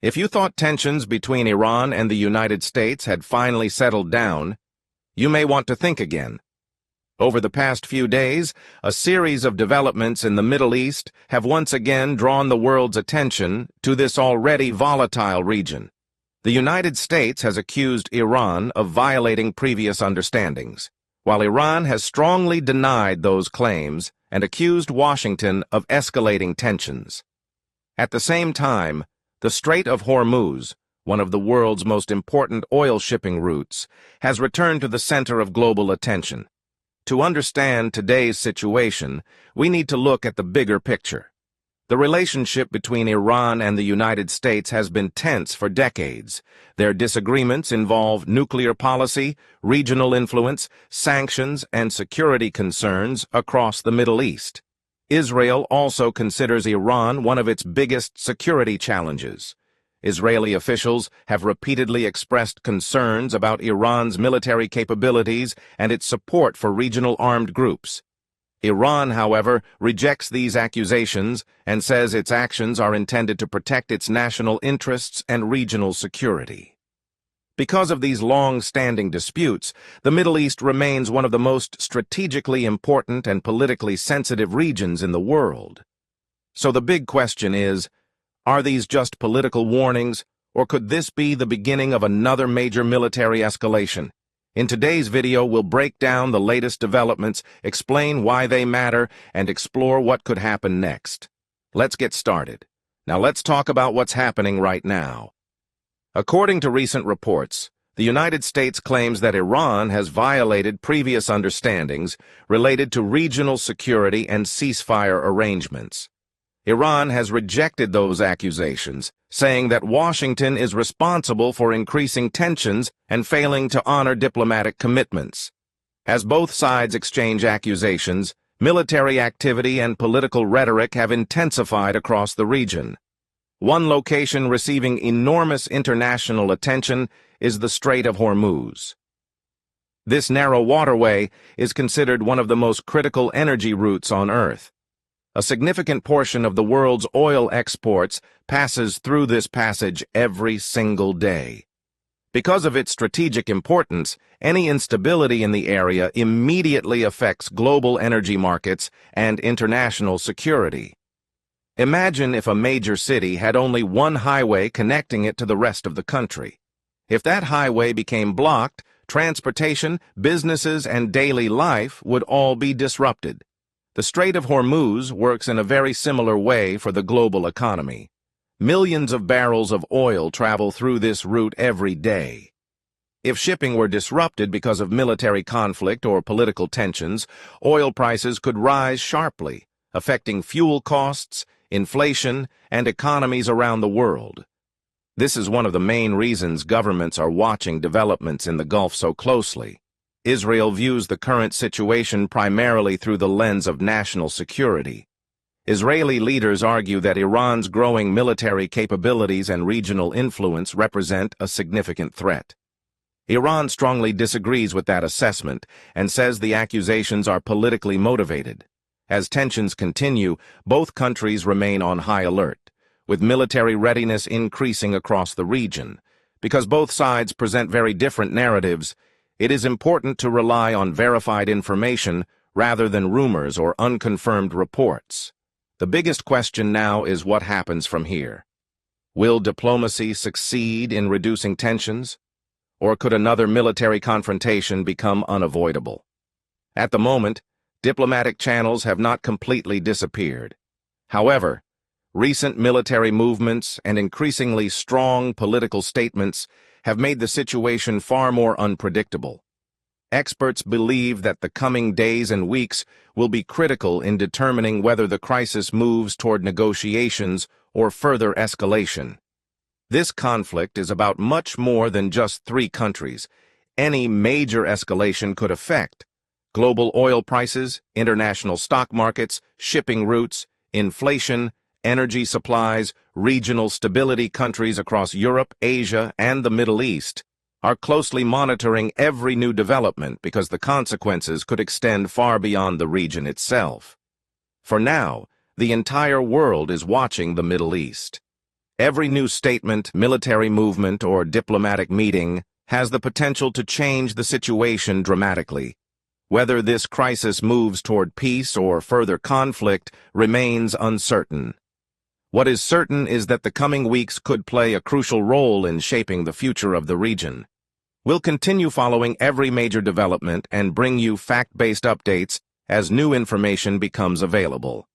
If you thought tensions between Iran and the United States had finally settled down, you may want to think again. Over the past few days, a series of developments in the Middle East have once again drawn the world's attention to this already volatile region. The United States has accused Iran of violating previous understandings, while Iran has strongly denied those claims and accused Washington of escalating tensions. At the same time, the Strait of Hormuz, one of the world's most important oil shipping routes, has returned to the center of global attention. To understand today's situation, we need to look at the bigger picture. The relationship between Iran and the United States has been tense for decades. Their disagreements involve nuclear policy, regional influence, sanctions, and security concerns across the Middle East. Israel also considers Iran one of its biggest security challenges. Israeli officials have repeatedly expressed concerns about Iran's military capabilities and its support for regional armed groups. Iran, however, rejects these accusations and says its actions are intended to protect its national interests and regional security. Because of these long-standing disputes, the Middle East remains one of the most strategically important and politically sensitive regions in the world. So the big question is, are these just political warnings, or could this be the beginning of another major military escalation? In today's video, we'll break down the latest developments, explain why they matter, and explore what could happen next. Let's get started. Now let's talk about what's happening right now. According to recent reports, the United States claims that Iran has violated previous understandings related to regional security and ceasefire arrangements. Iran has rejected those accusations, saying that Washington is responsible for increasing tensions and failing to honor diplomatic commitments. As both sides exchange accusations, military activity and political rhetoric have intensified across the region. One location receiving enormous international attention is the Strait of Hormuz. This narrow waterway is considered one of the most critical energy routes on Earth. A significant portion of the world's oil exports passes through this passage every single day. Because of its strategic importance, any instability in the area immediately affects global energy markets and international security. Imagine if a major city had only one highway connecting it to the rest of the country. If that highway became blocked, transportation, businesses, and daily life would all be disrupted. The Strait of Hormuz works in a very similar way for the global economy. Millions of barrels of oil travel through this route every day. If shipping were disrupted because of military conflict or political tensions, oil prices could rise sharply, affecting fuel costs, inflation, and economies around the world. This is one of the main reasons governments are watching developments in the Gulf so closely. Israel views the current situation primarily through the lens of national security. Israeli leaders argue that Iran's growing military capabilities and regional influence represent a significant threat. Iran strongly disagrees with that assessment and says the accusations are politically motivated. As tensions continue, both countries remain on high alert, with military readiness increasing across the region. Because both sides present very different narratives, it is important to rely on verified information rather than rumors or unconfirmed reports. The biggest question now is what happens from here. Will diplomacy succeed in reducing tensions? Or could another military confrontation become unavoidable? At the moment, diplomatic channels have not completely disappeared. However, recent military movements and increasingly strong political statements have made the situation far more unpredictable. Experts believe that the coming days and weeks will be critical in determining whether the crisis moves toward negotiations or further escalation. This conflict is about much more than just three countries. Any major escalation could affect global oil prices, international stock markets, shipping routes, inflation, energy supplies, regional stability. Countries across Europe, Asia, and the Middle East are closely monitoring every new development because the consequences could extend far beyond the region itself. For now, the entire world is watching the Middle East. Every new statement, military movement, or diplomatic meeting has the potential to change the situation dramatically. Whether this crisis moves toward peace or further conflict remains uncertain. What is certain is that the coming weeks could play a crucial role in shaping the future of the region. We'll continue following every major development and bring you fact-based updates as new information becomes available.